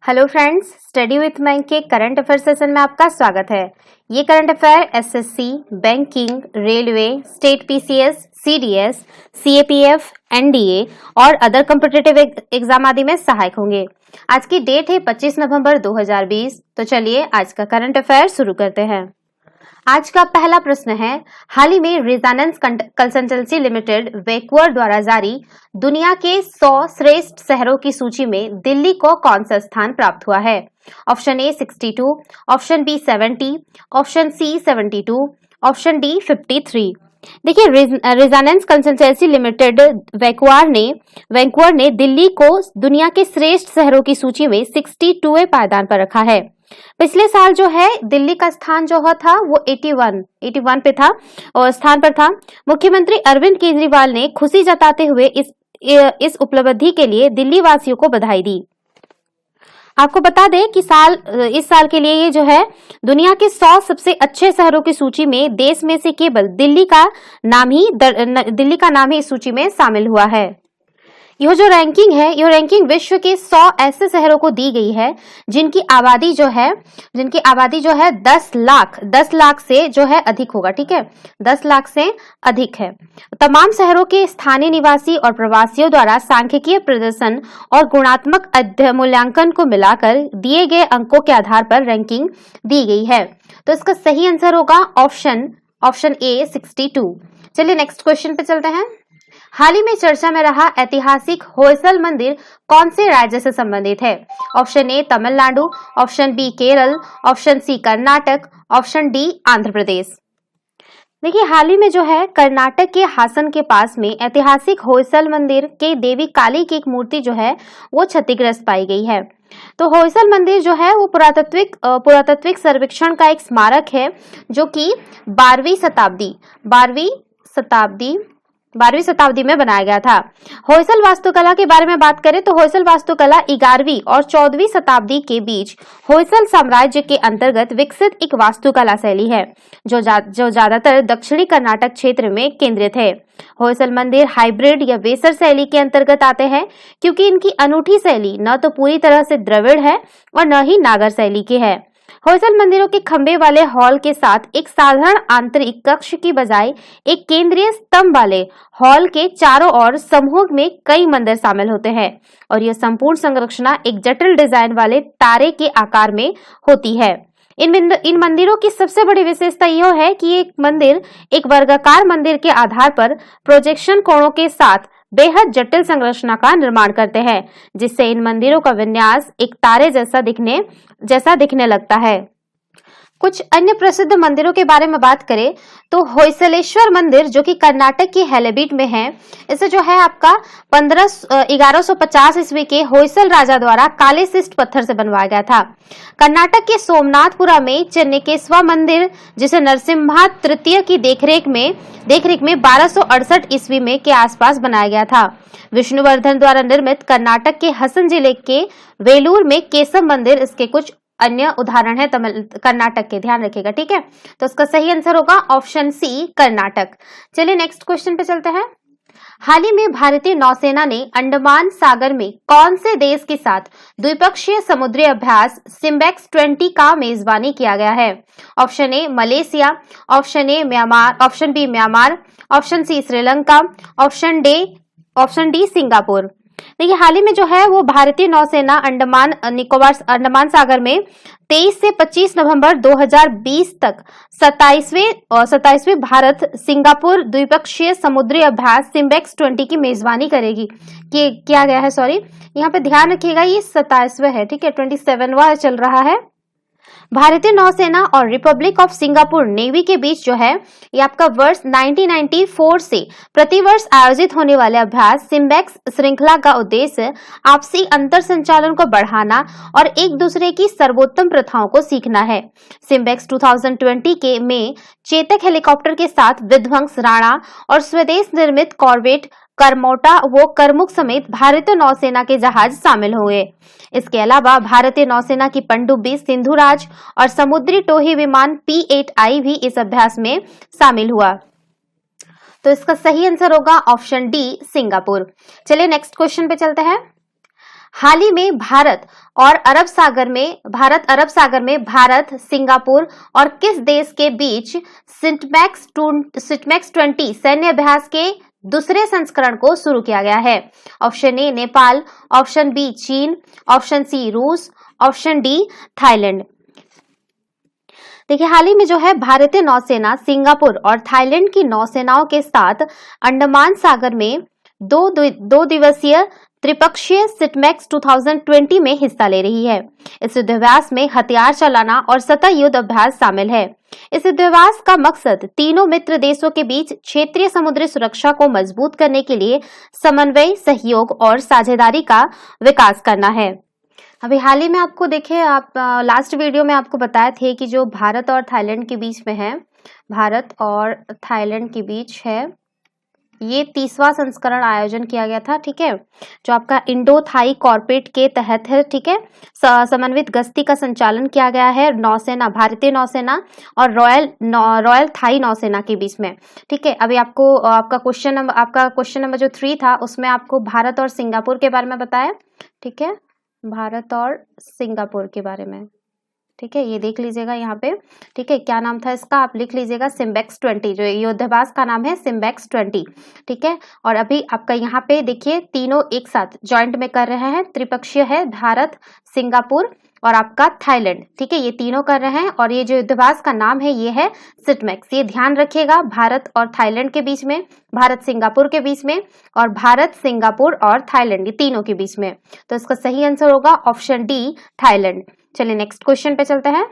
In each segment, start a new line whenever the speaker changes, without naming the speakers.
Hello friends, study with bank के current affair session में आपका स्वागत है। ये current affair SSC, banking, railway, state PCS, CDS, CAPF, NDA और अदर कॉम्पिटिटिव एग्जाम आदि में सहायक होंगे। आज की डेट है 25 नवंबर 2020। तो चलिए आज का करंट अफेयर शुरू करते हैं। आज का पहला प्रश्न है, हाल ही में रेजोनेंस कंसल्टेंसी लिमिटेड वैक्यूअर द्वारा जारी दुनिया के 100 श्रेष्ठ शहरों की सूची में दिल्ली को कौन सा स्थान प्राप्त हुआ है? Option A 62, option B 70, option C 72, option D 53। देखिए, रेजोनेंस कंसल्टेंसी लिमिटेड वैक्यूअर ने दिल्ली को दुनिया के श्रेष्ठ शहरों की सूची में 62वें पायदान पर रखा है। पिछले साल जो है दिल्ली का स्थान जो था वो 81 पे था और स्थान पर था। मुख्यमंत्री अरविंद केजरीवाल ने खुशी जताते हुए इस उपलब्धि के लिए दिल्ली वासियों को बधाई दी। आपको बता दें कि इस साल के लिए ये जो है दुनिया के 100 सबसे अच्छे शहरों की सूची में देश में से केवल दिल्ली का नाम ही इस सूची में शामिल हुआ है। यह जो रैंकिंग है, यह रैंकिंग विश्व के 100 ऐसे शहरों को दी गई है जिनकी आबादी जो है 10 लाख से जो है अधिक होगा। ठीक है, 10 लाख से अधिक है। तमाम शहरों के स्थानीय निवासी और प्रवासियों द्वारा सांख्यिकीय प्रदर्शन और गुणात्मक मूल्यांकन को मिलाकर दिए गए अंकों के आधार पर रैंकिंग दी गई है। तो इसका सही आंसर होगा ऑप्शन ए 62। चलिए नेक्स्ट क्वेश्चन पे चलते हैं। हाल ही में चर्चा में रहा ऐतिहासिक होयसल मंदिर कौन से राज्य से संबंधित है? Option A Tamil Nadu, option B Kerala, option C Karnataka, option D Andhra Pradesh. देखिए, हाल ही में जो है कर्नाटक के हासन के पास में ऐतिहासिक होयसल मंदिर के देवी काली की एक मूर्ति जो है वो क्षतिग्रस्त पाई गई है। तो होयसल मंदिर जो है वो पुरातात्विक सर्वेक्षण का एक स्मारक है जो कि 12वीं शताब्दी में बनाया गया था। होयसल वास्तुकला के बारे में बात करें तो होयसल वास्तुकला 11वीं और 14वीं शताब्दी के बीच होयसल साम्राज्य के अंतर्गत विकसित एक वास्तुकला शैली है जो ज्यादातर दक्षिणी कर्नाटक क्षेत्र में केंद्रित है। होयसल मंदिर हाइब्रिड या वेसर शैली के अंतर्गत आते हैं क्योंकि इनकी अनूठी शैली न तो पूरी तरह से द्रविड़ है और न ही नागर शैली की है। होयसल मंदिरों के खंभे वाले हॉल के साथ एक साधारण आंतरिक कक्ष की बजाय एक केंद्रीय स्तंभ वाले हॉल के चारों ओर समूह में कई मंदिर शामिल होते हैं और यह संपूर्ण संरचना एक जटिल डिजाइन वाले तारे के आकार में होती है। इन मंदिरों की सबसे बड़ी विशेषता यह है कि एक मंदिर एक वर्गाकार मंदिर के आधार पर प्रोजेक्शन कोणों के साथ बेहद जटिल संरचना का निर्माण करते हैं, जिससे इन मंदिरों का विन्यास एक तारे जैसा दिखने लगता है। कुछ अन्य प्रसिद्ध मंदिरों के बारे में बात करें तो होयसलेश्वर मंदिर जो कि कर्नाटक की हैलेबीड में है, इसे जो है आपका 1150 ईस्वी के होयसल राजा द्वारा काले शिष्ट पत्थर से बनवाया गया था। कर्नाटक के सोमनाथपुरा में चेन्नकेस्वा मंदिर जिसे नरसिम्हा तृतीय की देखरेख में 1268 ईस्वी में के आसपास बनाया गया था। विष्णुवर्धन द्वारा निर्मित कर्नाटक के हसन जिले के वेलूर में केशव मंदिर इसके कुछ अन्य उदाहरण है कर्नाटक के, ध्यान रखिएगा। ठीक है, तो इसका सही आंसर होगा ऑप्शन सी कर्नाटक। चलिए नेक्स्ट क्वेश्चन पे चलते हैं। हाल ही में भारतीय नौसेना ने अंडमान सागर में कौन से देश के साथ द्विपक्षीय समुद्री अभ्यास सिम्बेक्स 20 का मेजबानी किया गया है? Option A Malaysia, option B Myanmar, option C Sri Lanka, option D Singapore. देखिए, हाल ही में जो है वो भारतीय नौसेना अंडमान सागर में 23 से 25 नवंबर 2020 तक 27वें भारत सिंगापुर द्विपक्षीय समुद्री अभ्यास सिम्बेक्स 20 की मेजबानी करेगी। किया गया है, सॉरी, यहाँ पे ध्यान रखिएगा ये 27वां है। ठीक है, 27वां चल रहा है। भारतीय नौसेना और रिपब्लिक ऑफ सिंगापुर नेवी के बीच जो है ये आपका वर्ष 1994 से प्रतिवर्ष आयोजित होने वाले अभ्यास सिम्बेक्स श्रृंखला का उद्देश्य आपसी अंतर संचालन को बढ़ाना और एक दूसरे की सर्वोत्तम प्रथाओं को सीखना है। सिम्बेक्स 2020 में चेतक हेलीकॉप्टर के साथ विध्वंस राणा और स्वदेश निर्मित कॉर्वेट करमुक समेत भारतीय नौसेना के जहाज शामिल हुए। इसके अलावा भारतीय नौसेना की पनडुब्बी सिंधुराज और समुद्री टोही विमान P-8I भी इस अभ्यास में शामिल हुआ। तो इसका सही आंसर होगा ऑप्शन डी सिंगापुर। चलिए नेक्स्ट क्वेश्चन पे चलते हैं। हाल ही में भारत अरब सागर में भारत, सिंगापुर और किस देश के बीच सिटमैक्स 20 सैन्य अभ्यास के दूसरे संस्करण को शुरू किया गया है? Option A Nepal, option B चीन, ऑप्शन सी रूस, ऑप्शन डी थाईलैंड। देखिए, हाल ही में जो है भारतीय नौसेना सिंगापुर और थाईलैंड की नौसेनाओं के साथ अंडमान सागर में दो दिवसीय त्रिपक्षीय सिटमैक्स 2020 में हिस्सा ले रही है। इस युद्धाभ्यास में हथियार चलाना और सतह युद्ध अभ्यास शामिल है। इस युद्धाभ्यास का मकसद तीनों मित्र देशों के बीच क्षेत्रीय समुद्री सुरक्षा को मजबूत करने के लिए समन्वय, सहयोग और साझेदारी का विकास करना है। अभी हाल ही में आपको देखिए, आप लास्ट वीडियो में आपको बताए थे कि जो भारत और थाईलैंड के बीच में है, भारत और थाईलैंड के बीच है, ये 30वां संस्करण आयोजन किया गया था। ठीक है, जो आपका इंडो थाई कॉर्पोरेट के तहत है। ठीक है, समन्वित गश्ती का संचालन किया गया है नौसेना, भारतीय नौसेना और रॉयल थाई नौसेना के बीच में। ठीक है, अभी आपको आपका क्वेश्चन नंबर जो 3 था उसमें आपको भारत और सिंगापुर के बारे में बताया। ठीक है, भारत और सिंगापुर के बारे में। ठीक है, ये देख लीजिएगा यहाँ पे। ठीक है, क्या नाम था इसका, आप लिख लीजिएगा सिम्बैक्स 20, जो युद्धाभ्यास का नाम है सिम्बैक्स 20। ठीक है, और अभी आपका यहाँ पे देखिए तीनों एक साथ जॉइंट में कर रहे हैं, त्रिपक्षीय है, भारत, सिंगापुर और आपका थाईलैंड। ठीक है, ये तीनों कर रहे हैं और ये जो युद्धाभ्यास का नाम है ये है सिटमैक्स। ये ध्यान रखिएगा, भारत और थाईलैंड के बीच में, भारत सिंगापुर के बीच में और भारत, सिंगापुर और थाईलैंड, ये तीनों के बीच में। तो इसका सही आंसर होगा ऑप्शन डी थाईलैंड। चलिए नेक्स्ट क्वेश्चन पे चलते हैं।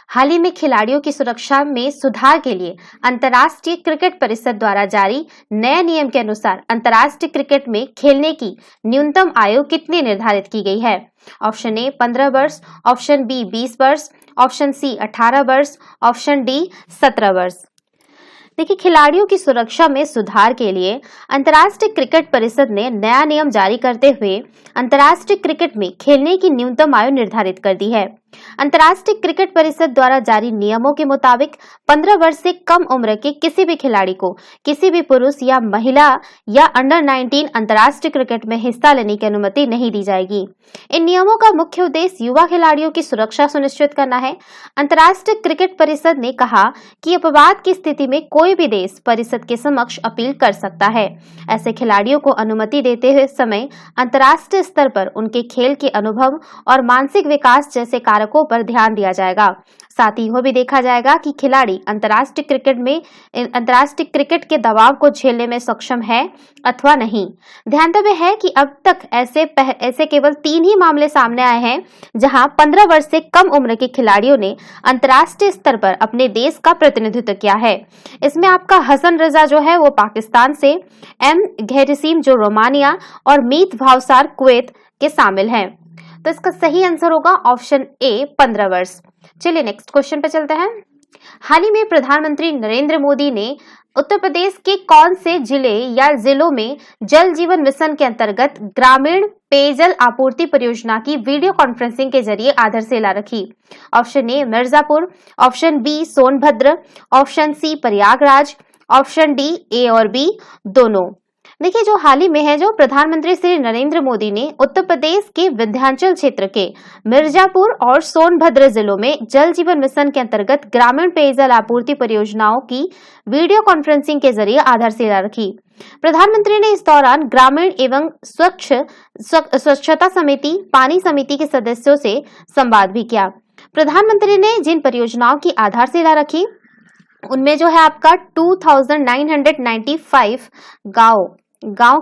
हाल ही में खिलाड़ियों की सुरक्षा में सुधार के लिए अंतर्राष्ट्रीय क्रिकेट परिषद द्वारा जारी नए नियम के अनुसार अंतर्राष्ट्रीय क्रिकेट में खेलने की न्यूनतम आयु कितनी निर्धारित की गई है? ऑप्शन ए 15 वर्ष, ऑप्शन बी 20 वर्ष, ऑप्शन सी 18 वर्ष, ऑप्शन डी 17 वर्ष। देखिए, खिलाड़ियों की सुरक्षा में सुधार के लिए अंतर्राष्ट्रीय क्रिकेट परिषद ने नया नियम जारी करते हुए अंतर्राष्ट्रीय क्रिकेट में खेलने की न्यूनतम आयु निर्धारित कर दी है। अंतर्राष्ट्रीय क्रिकेट परिषद द्वारा जारी नियमों के मुताबिक 15 वर्ष से कम उम्र के किसी भी खिलाड़ी को किसी भी पुरुष या महिला या अंडर 19 अंतर्राष्ट्रीय क्रिकेट में हिस्सा लेने की अनुमति नहीं दी जाएगी। इन नियमों का मुख्य उद्देश्य युवा खिलाड़ियों की सुरक्षा सुनिश्चित करना है। अंतर्राष्ट्रीय क्रिकेट परिषद ने कहा कि अपवाद की स्थिति में कोई भी देश परिषद के समक्ष अपील कर सकता है। ऐसे खिलाड़ियों को अनुमति देते हुए समय अंतर्राष्ट्रीय स्तर पर उनके खेल के अनुभव और मानसिक विकास जैसे कारकों पर ध्यान दिया जाएगा। साथ ही यह भी देखा जाएगा कि खिलाड़ी अंतर्राष्ट्रीय क्रिकेट के दबाव को झेलने में सक्षम है अथवा नहीं। ध्यातव्य है कि अब तक ऐसे केवल 3 ही मामले सामने आए हैं जहां 15 वर्ष से कम उम्र के खिलाड़ियों ने अंतर्राष्ट्रीय स्तर पर अपने देश का प्रतिनिधित्व किया है। इसमें आपका हसन रजा जो है वो पाकिस्तान से, एम घेरिसिम जो रोमानिया और मीत भावसार कुवैत के शामिल हैं। तो इसका सही आंसर होगा ऑप्शन ए 15 वर्ष। चलिए नेक्स्ट क्वेश्चन पे चलते हैं। हाल ही में प्रधानमंत्री नरेंद्र मोदी ने उत्तर प्रदेश के कौन से जिले या जिलों में जल जीवन मिशन के अंतर्गत ग्रामीण पेयजल आपूर्ति परियोजना की वीडियो कॉन्फ्रेंसिंग के जरिए आधारशिला रखी? Option A Mirzapur, option B Sonbhadra, option C Prayagraj, option D A और बी दोनों। देखिए, जो हाल ही में है, जो प्रधानमंत्री श्री नरेंद्र मोदी ने उत्तर प्रदेश के विंध्याचल क्षेत्र के मिर्जापुर और सोनभद्र जिलों में जल जीवन मिशन के अंतर्गत ग्रामीण पेयजल आपूर्ति परियोजनाओं की वीडियो कॉन्फ्रेंसिंग के जरिए आधारशिला रखी। प्रधानमंत्री ने इस दौरान ग्रामीण एवं स्वच्छता समिति, पानी समिति के सदस्यों से संवाद भी किया। प्रधानमंत्री ने जिन परियोजनाओं की आधारशिला रखी उनमें जो है आपका 2995 गांव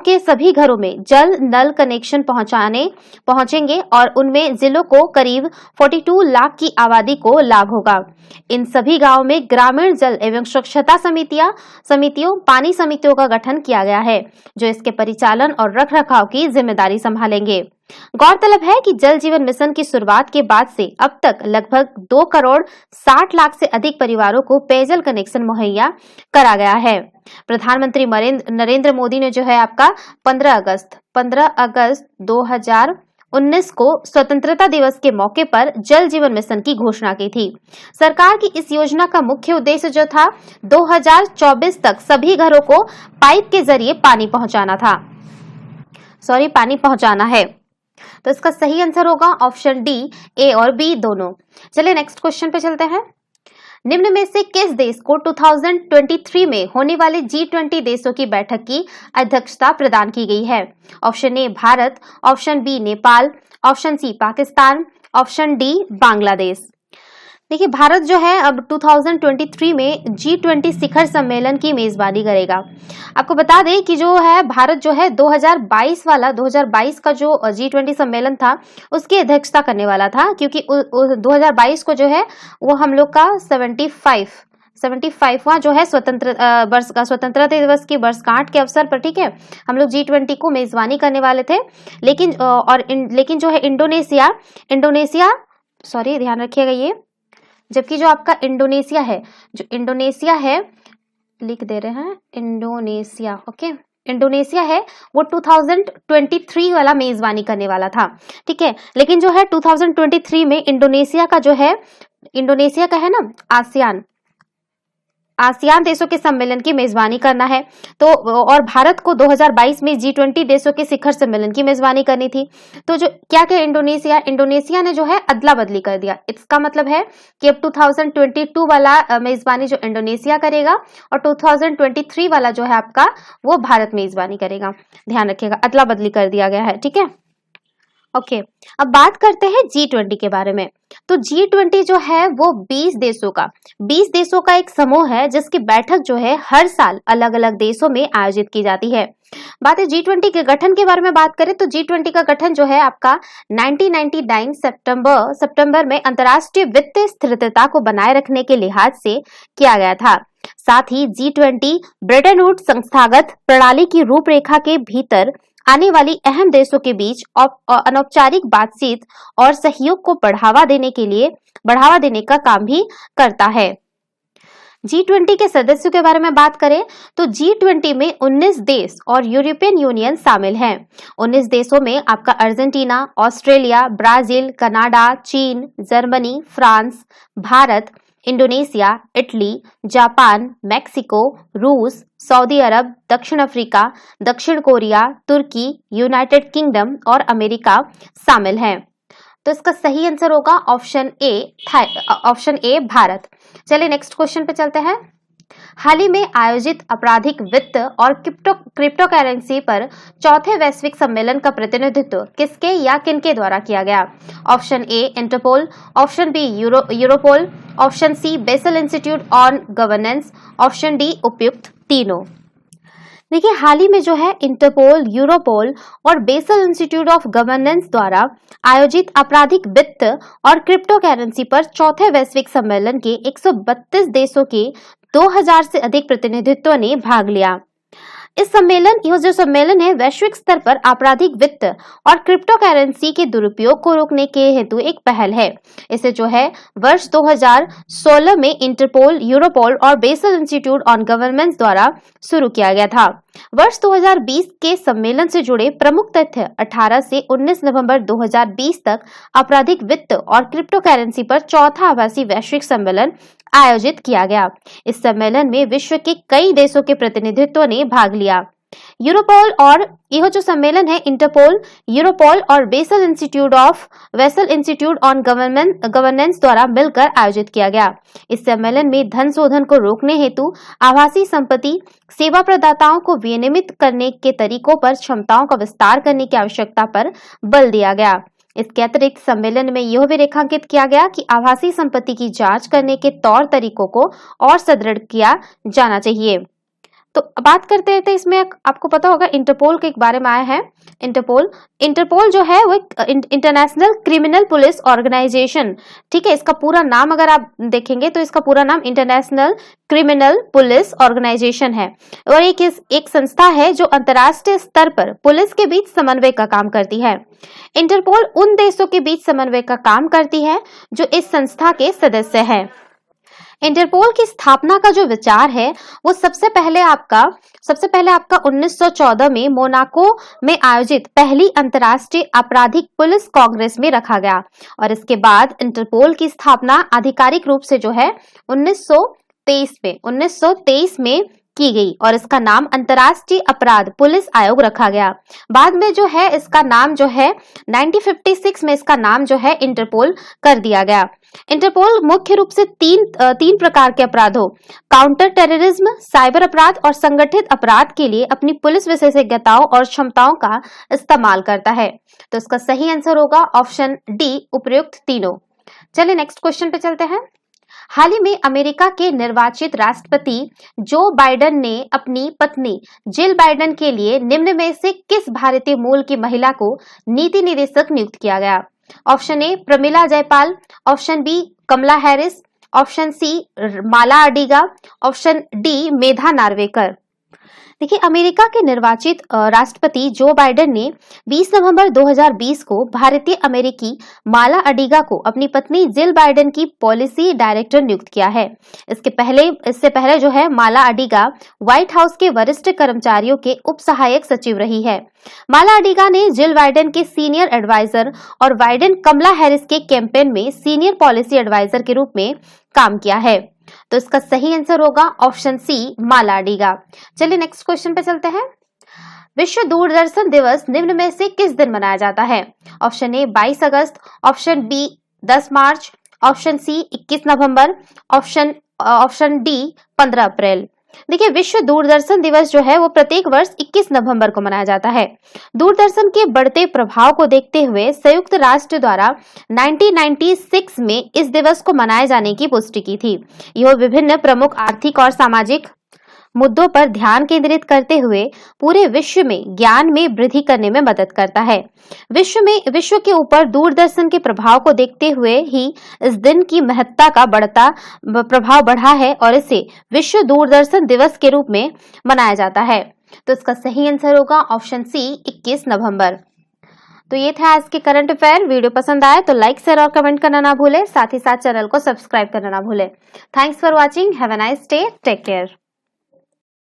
के सभी घरों में जल नल कनेक्शन पहुंचेंगे और उनमें जिलों को करीब 42 लाख की आबादी को लाभ होगा। इन सभी गांवों में ग्रामीण जल एवं स्वच्छता समितियों, पानी समितियों का गठन किया गया है, जो इसके परिचालन और रखरखाव की जिम्मेदारी संभालेंगे। गौरतलब है कि जल जीवन मिशन की शुरुआत के बाद से अब तक लगभग 2 करोड़ 60 लाख से अधिक परिवारों को पेयजल कनेक्शन मुहैया करा गया है। प्रधानमंत्री नरेंद्र मोदी ने जो है आपका 15 अगस्त 2019 को स्वतंत्रता दिवस के मौके पर जल जीवन मिशन की घोषणा की थी। सरकार की इस योजना का मुख्य उद्देश्य जो था 2024 तक सभी घरों को पाइप के जरिए पानी पहुंचाना था। सॉरी पानी पहुंचाना है। तो इसका सही आंसर होगा ऑप्शन डी, ए और बी दोनों। चलिए नेक्स्ट क्वेश्चन पे चलते हैं। निम्न में से किस देश को 2023 में होने वाले G20 देशों की बैठक की अध्यक्षता प्रदान की गई है? Option A Bharat, option B Nepal, option C Pakistan, option D Bangladesh. देखिए भारत जो है अब 2023 में G20 शिखर सम्मेलन की मेजबानी करेगा। आपको बता दें कि जो है भारत जो है 2022 का जो G20 सम्मेलन था उसकी अध्यक्षता करने वाला था, क्योंकि 2022 को जो है वो हम लोग का 75वां जो है स्वतंत्रता दिवस की वर्षगांठ के अवसर पर, ठीक है, हम लोग G20 को मेजबानी करने वाले थे। लेकिन जो है इंडोनेशिया सॉरी ध्यान रखिएगा ये, जबकि जो आपका इंडोनेशिया है लिख दे रहे हैं इंडोनेशिया, ओके, इंडोनेशिया है वो 2023 वाला मेजबानी करने वाला था, ठीक है। लेकिन जो है 2023 में इंडोनेशिया का है ना आसियान देशों के सम्मेलन की मेजबानी करना है, तो और भारत को 2022 में G20 देशों के शिखर सम्मेलन की मेजबानी करनी थी। तो जो क्या इंडोनेशिया ने जो है अदला बदली कर दिया। इसका मतलब है कि अब 2022 वाला मेजबानी जो इंडोनेशिया करेगा और 2023 वाला जो है आपका वो भारत मेजबानी करेगा। ध्यान रखिएगा अदला बदली कर दिया गया है, ठीक है। ओके, अब बात करते हैं G20 के बारे में। तो G20 जो है वो 20 देशों का एक समूह है जिसकी बैठक जो है हर साल अलग अलग देशों में आयोजित की जाती है। बात है G20 के गठन के बारे में बात करें तो G20 का गठन जो है आपका 1999 सितंबर में अंतर्राष्ट्रीय वित्तीय स्थिरता को बनाए रखने के लिहाज से किया गया था। साथ ही G20 ब्रेटन वुड्स संस्थागत प्रणाली की रूपरेखा के भीतर आने वाली अहम देशों के बीच अनौपचारिक बातचीत और सहयोग को बढ़ावा देने का काम भी करता है। G20 के सदस्यों के बारे में बात करें तो G20 में 19 देश और यूरोपियन यूनियन शामिल हैं। 19 देशों में आपका अर्जेंटीना, ऑस्ट्रेलिया, ब्राजील, कनाडा, चीन, Germany, France, Bharat, Indonesia, Italy, Japan, Mexico, रूस, सऊदी अरब, दक्षिण अफ्रीका, दक्षिण कोरिया, तुर्की, यूनाइटेड किंगडम और अमेरिका शामिल हैं। तो इसका सही आंसर होगा ऑप्शन ए भारत। चलिए नेक्स्ट क्वेश्चन पे चलते हैं। हाल ही में आयोजित आपराधिक वित्त और क्रिप्टो करेंसी पर चौथे वैश्विक सम्मेलन का प्रतिनिधित्व किसके या किनके द्वारा किया गया? Option A Interpol, option B Europol, option C Basel Institute on Governance, option D उपयुक्त तीनों। देखिए हाल ही में जो है इंटरपोल, यूरोपोल और बेसल इंस्टीट्यूट ऑफ गवर्नेंस द्वारा आयोजित आपराधिक वित्त और क्रिप्टो करेंसी पर चौथे वैश्विक सम्मेलन के 132 देशों के 2000 से अधिक प्रतिनिधित्व ने भाग लिया। यह जो सम्मेलन है वैश्विक स्तर पर आपराधिक वित्त और क्रिप्टो करेंसी के दुरुपयोग को रोकने के हेतु एक पहल है। इसे जो है वर्ष 2016 में इंटरपोल, यूरोपोल और बेसल इंस्टीट्यूट ऑन गवर्नेंस द्वारा शुरू किया गया था। वर्ष 2020 के सम्मेलन से जुड़े प्रमुख तथ्य 18 से 19 नवंबर 2020 तक आपराधिक वित्त और क्रिप्टो करेंसी पर चौथा आभासी वैश्विक सम्मेलन आयोजित किया गया। इस सम्मेलन में विश्व के कई देशों के प्रतिनिधित्व ने भाग लिया। यूरोपोल और यह जो सम्मेलन है इंटरपोल, यूरोपोल और बेसल इंस्टीट्यूट ऑन गवर्नेंस द्वारा मिलकर आयोजित किया गया। इस सम्मेलन में धन शोधन को रोकने हेतु आभासी संपत्ति सेवा प्रदाताओं को विनियमित करने के तरीकों पर क्षमताओं का विस्तार करने की आवश्यकता पर बल दिया गया। इसके अतिरिक्त सम्मेलन में यह भी रेखांकित किया गया कि आभासी संपत्ति की जांच करने के तौर तरीकों को और सुदृढ़ किया जाना चाहिए। तो बात करते हैं तो इसमें आपको पता होगा इंटरपोल के बारे में आया है। इंटरपोल जो है वो एक इंटरनेशनल क्रिमिनल पुलिस ऑर्गेनाइजेशन, ठीक है, इसका पूरा नाम अगर आप देखेंगे तो इसका पूरा नाम इंटरनेशनल क्रिमिनल पुलिस ऑर्गेनाइजेशन है और एक संस्था है जो अंतर्राष्ट्रीय स्तर पर पुलिस के बीच समन्वय का काम करती है। इंटरपोल उन देशों के बीच समन्वय का काम करती है जो इस संस्था के सदस्य हैं। इंटरपोल की स्थापना का जो विचार है वो सबसे पहले आपका 1914 में मोनाको में आयोजित पहली अंतर्राष्ट्रीय आपराधिक पुलिस कांग्रेस में रखा गया और इसके बाद इंटरपोल की स्थापना आधिकारिक रूप से जो है 1923 में की गई और इसका नाम अंतर्राष्ट्रीय अपराध पुलिस आयोग रखा गया। बाद में जो है इसका नाम जो है 1956 में इसका नाम जो है इंटरपोल कर दिया गया। इंटरपोल मुख्य रूप से तीन प्रकार के अपराधों काउंटर टेररिज्म, साइबर अपराध और संगठित अपराध के लिए अपनी पुलिस विशेषज्ञताओं और क्षमताओं का इस्तेमाल करता है। तो इसका सही आंसर होगा ऑप्शन डी, उपर्युक्त तीनों। चलिए नेक्स्ट क्वेश्चन पे चलते हैं। हाल ही में अमेरिका के निर्वाचित राष्ट्रपति जो बाइडेन ने अपनी पत्नी जिल बाइडेन के लिए निम्न में से किस भारतीय मूल की महिला को नीति निदेशक नियुक्त किया गया? Option A Pramila Jayapal, option B Kamala Harris, option C Mala Adiga, option D Medha Narvekar. देखिए, अमेरिका के निर्वाचित राष्ट्रपति जो बाइडेन ने 20 नवंबर 2020 को भारतीय अमेरिकी माला अडिगा को अपनी पत्नी जिल बाइडेन की पॉलिसी डायरेक्टर नियुक्त किया है। इससे पहले जो है माला अडिगा व्हाइट हाउस के वरिष्ठ कर्मचारियों के उप सहायक सचिव रही है। माला अडिगा ने जिल बाइडेन के सीनियर एडवाइजर और बाइडेन कमला हैरिस के कैंपेन में सीनियर पॉलिसी एडवाइजर के रूप में काम किया है। तो इसका सही आंसर होगा ऑप्शन सी माला अडिगा। चलिए नेक्स्ट क्वेश्चन पे चलते हैं। विश्व दूरदर्शन दिवस निम्न में से किस दिन मनाया जाता है? ऑप्शन ए 22 अगस्त, ऑप्शन बी 10 मार्च, ऑप्शन सी 21 नवंबर, ऑप्शन डी 15 अप्रैल। देखिए, विश्व दूरदर्शन दिवस जो है वो प्रत्येक वर्ष 21 नवंबर को मनाया जाता है। दूरदर्शन के बढ़ते प्रभाव को देखते हुए संयुक्त राष्ट्र द्वारा 1996 में इस दिवस को मनाए जाने की पुष्टि की थी। यह विभिन्न प्रमुख आर्थिक और सामाजिक मुद्दों पर ध्यान केंद्रित करते हुए पूरे विश्व में ज्ञान में वृद्धि करने में मदद करता है। विश्व के ऊपर दूरदर्शन के प्रभाव को देखते हुए ही इस दिन की महत्ता का बढ़ता प्रभाव बढ़ा है और इसे विश्व दूरदर्शन दिवस के रूप में मनाया जाता है। तो इसका सही आंसर होगा ऑप्शन सी 21 नवंबर। तो ये था आज के करंट अफेयर। वीडियो पसंद आए तो लाइक, शेयर और कमेंट करना ना भूले। साथ ही साथ चैनल को सब्सक्राइब करना ना भूले। Thanks for watching. Have a nice day. Take care.